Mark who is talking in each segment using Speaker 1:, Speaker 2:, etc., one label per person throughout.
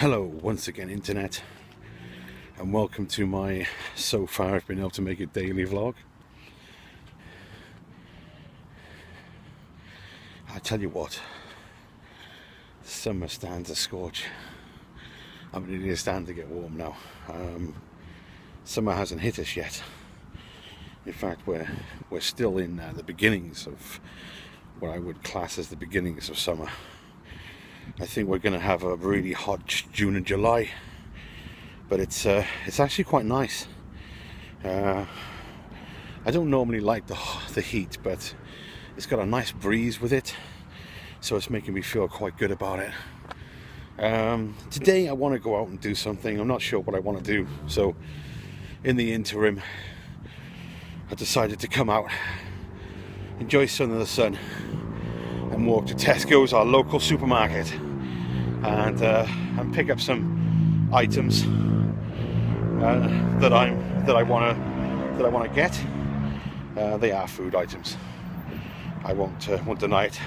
Speaker 1: Hello once again, internet, and welcome to my, so far I've been able to make a daily vlog. I tell you what, summer stands a scorch. I mean, it is starting to get warm now. Summer hasn't hit us yet. In fact, we're still in the beginnings of what I would class as the beginnings of summer. I think we're going to have a really hot June and July, but it's actually quite nice. I don't normally like the heat, but it's got a nice breeze with it, so it's making me feel quite good about it. Today I want to go out and do something. I'm not sure what I want to do, so in the interim I decided to come out, enjoy some of the sun, and walk to Tesco's, our local supermarket, and pick up some items that I want to get. They are food items. I won't deny it.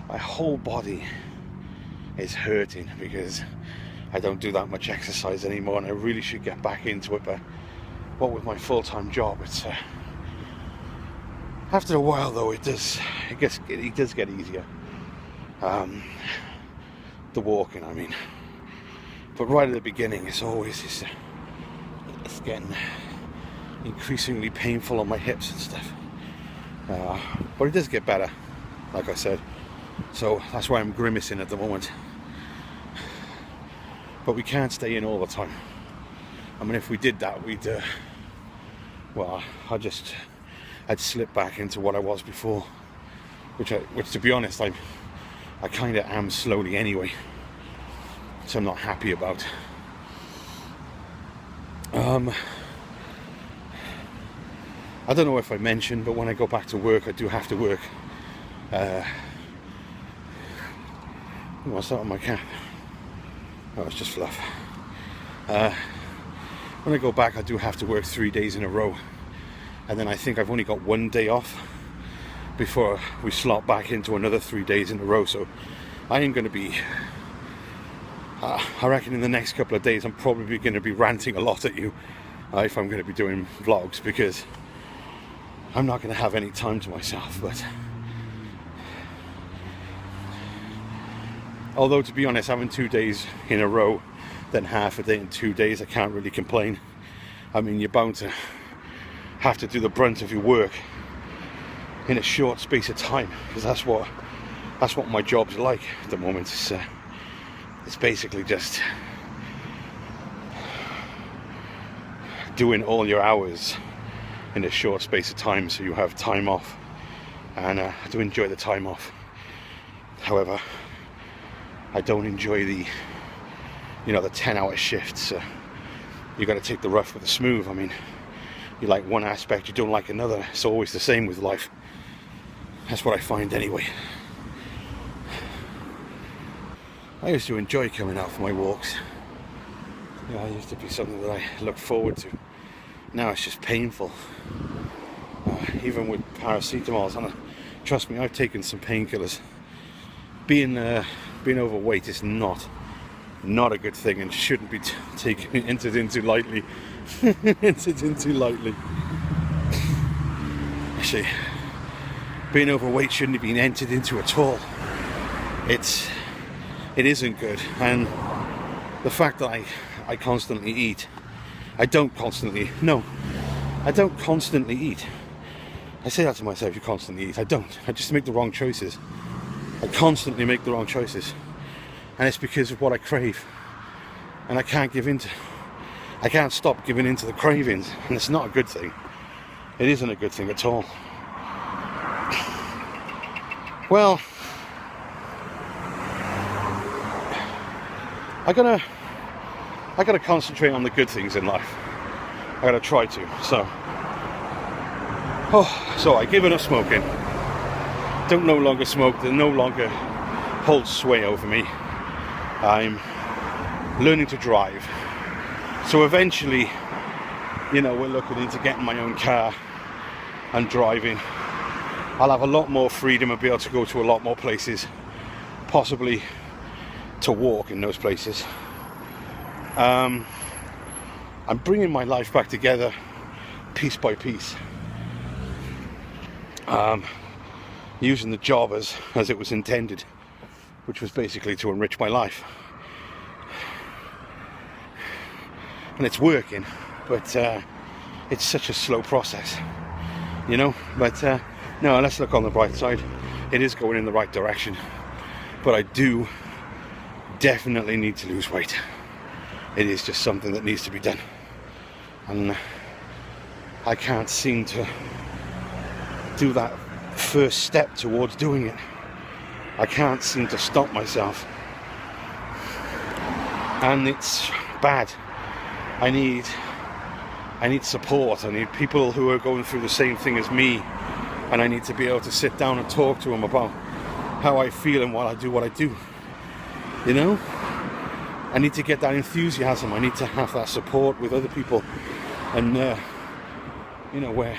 Speaker 1: My whole body is hurting because I don't do that much exercise anymore, and I really should get back into it. But what with my full-time job, it's after a while though, it does get easier. The walking, I mean. But right at the beginning, it's getting increasingly painful on my hips and stuff. But it does get better, like I said. So that's why I'm grimacing at the moment. But we can't stay in all the time. I mean, if we did that, I'd slip back into what I was before, which to be honest, I kind of am slowly anyway, so I'm not happy about. I don't know if I mentioned, but when I go back to work, I do have to work. What's that on my cap? Oh, it's just fluff. When I go back, I do have to work 3 days in a row. And then I think I've only got 1 day off before we slot back into another 3 days in a row. So I am going to be, I reckon in the next couple of days, I'm probably going to be ranting a lot at you if I'm going to be doing vlogs, because I'm not going to have any time to myself. But although, to be honest, having 2 days in a row, then half a day in 2 days, I can't really complain. I mean, you're bound to have to do the brunt of your work in a short space of time, because that's what my job's like at the moment. It's basically just doing all your hours in a short space of time, so you have time off, and I do enjoy the time off. However, I don't enjoy the 10-hour shifts. You got to take the rough with the smooth. I mean, you like one aspect, you don't like another. It's always the same with life. That's what I find anyway. I used to enjoy coming out for my walks. It used to be something that I looked forward to. Now it's just painful. Even with paracetamols, and trust me, I've taken some painkillers. Being overweight is not a good thing, and shouldn't be entered into lightly. Actually, being overweight shouldn't have been entered into at all. It isn't good. And the fact that I constantly eat, I don't constantly eat. I say that to myself, you constantly eat. I don't. I just make the wrong choices. I constantly make the wrong choices, and it's because of what I crave, and I can't stop giving in to the cravings, and it's not a good thing. It isn't a good thing at all. Well, I gotta concentrate on the good things in life. I gotta try to. So I given up smoking. Don't no longer smoke. They no longer hold sway over me. I'm learning to drive. So eventually, we're looking into getting my own car and driving. I'll have a lot more freedom and be able to go to a lot more places, possibly to walk in those places. I'm bringing my life back together piece by piece, using the job as it was intended, which was basically to enrich my life. And it's working, but it's such a slow process, you know. But no, let's look on the bright side. It is going in the right direction, but I do definitely need to lose weight. It is just something that needs to be done, and I can't seem to do that first step towards doing it. I can't seem to stop myself, and it's bad. I need support. I need people who are going through the same thing as me, and I need to be able to sit down and talk to them about how I feel and what I do, you know. I need to get that enthusiasm. I need to have that support with other people, and you know, where,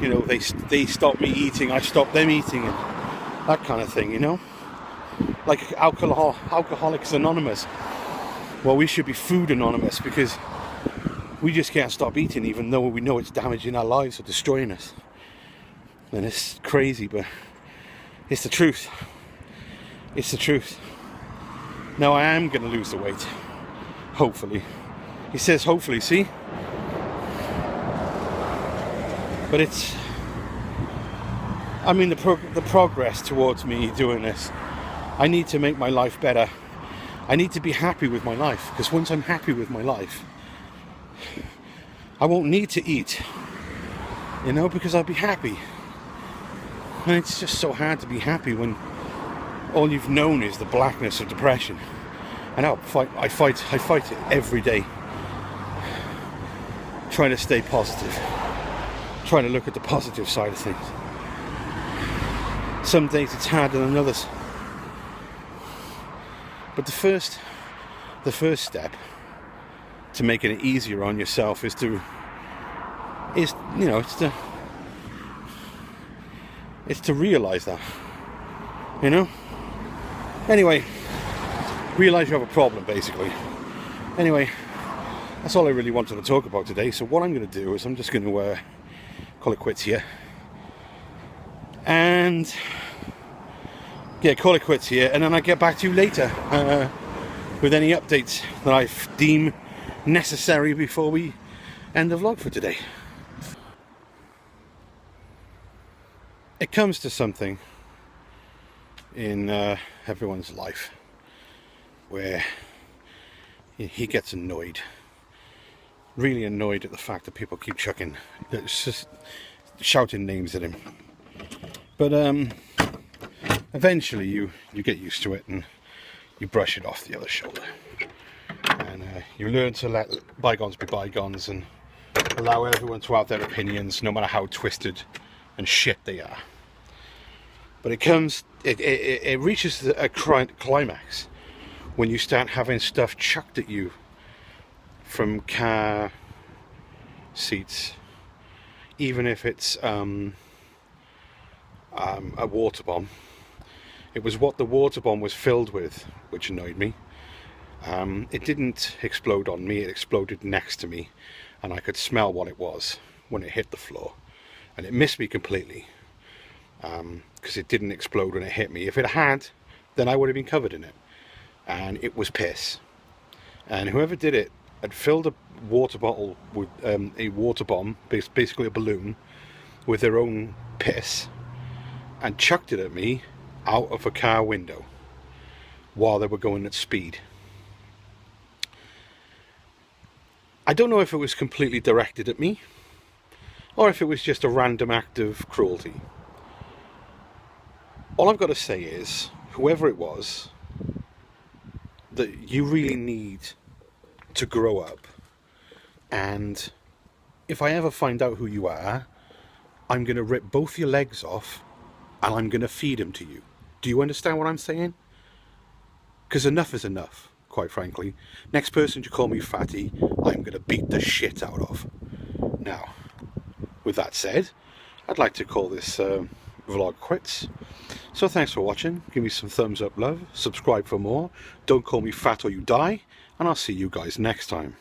Speaker 1: you know, they stop me eating, I stop them eating, and that kind of thing, you know. Like Alcoholics Anonymous. Well, we should be Food Anonymous, because we just can't stop eating even though we know it's damaging our lives or destroying us. And it's crazy, but it's the truth. It's the truth. Now I am going to lose the weight, hopefully. He says hopefully, see? But it's, I mean, the progress towards me doing this, I need to make my life better. I need to be happy with my life, because once I'm happy with my life, I won't need to eat, you know, because I'll be happy. And it's just so hard to be happy when all you've known is the blackness of depression. And I fight it every day, trying to stay positive, trying to look at the positive side of things. Some days it's harder than others, but the first step to making it easier on yourself is to realize that, you know. Anyway, realize you have a problem, basically. Anyway, that's all I really wanted to talk about today. So what I'm going to do is I'm just going to call it quits here, and call it quits here, and then I get back to you later with any updates that I deem necessary before we end the vlog for today. It comes to something in everyone's life where he gets annoyed, really annoyed at the fact that people keep just shouting names at him. But eventually you get used to it and you brush it off the other shoulder, and you learn to let bygones be bygones and allow everyone to have their opinions, no matter how twisted and shit they are. But it reaches a climax when you start having stuff chucked at you from car seats, even if it's a water bomb. It was what the water bomb was filled with which annoyed me. It didn't explode on me, it exploded next to me, and I could smell what it was when it hit the floor, and it missed me completely, because it didn't explode when it hit me. If it had, then I would have been covered in it, and it was piss. And whoever did it had filled a water bottle with a water bomb, basically a balloon, with their own piss, and chucked it at me out of a car window while they were going at speed. I don't know if it was completely directed at me or if it was just a random act of cruelty. All I've got to say is, whoever it was, that you really need to grow up, and if I ever find out who you are, I'm going to rip both your legs off and I'm going to feed them to you. Do you understand what I'm saying? Because enough is enough, quite frankly. Next person to call me fatty, I'm going to beat the shit out of. Now, with that said, I'd like to call this vlog quits. So thanks for watching. Give me some thumbs up, love. Subscribe for more. Don't call me fat or you die. And I'll see you guys next time.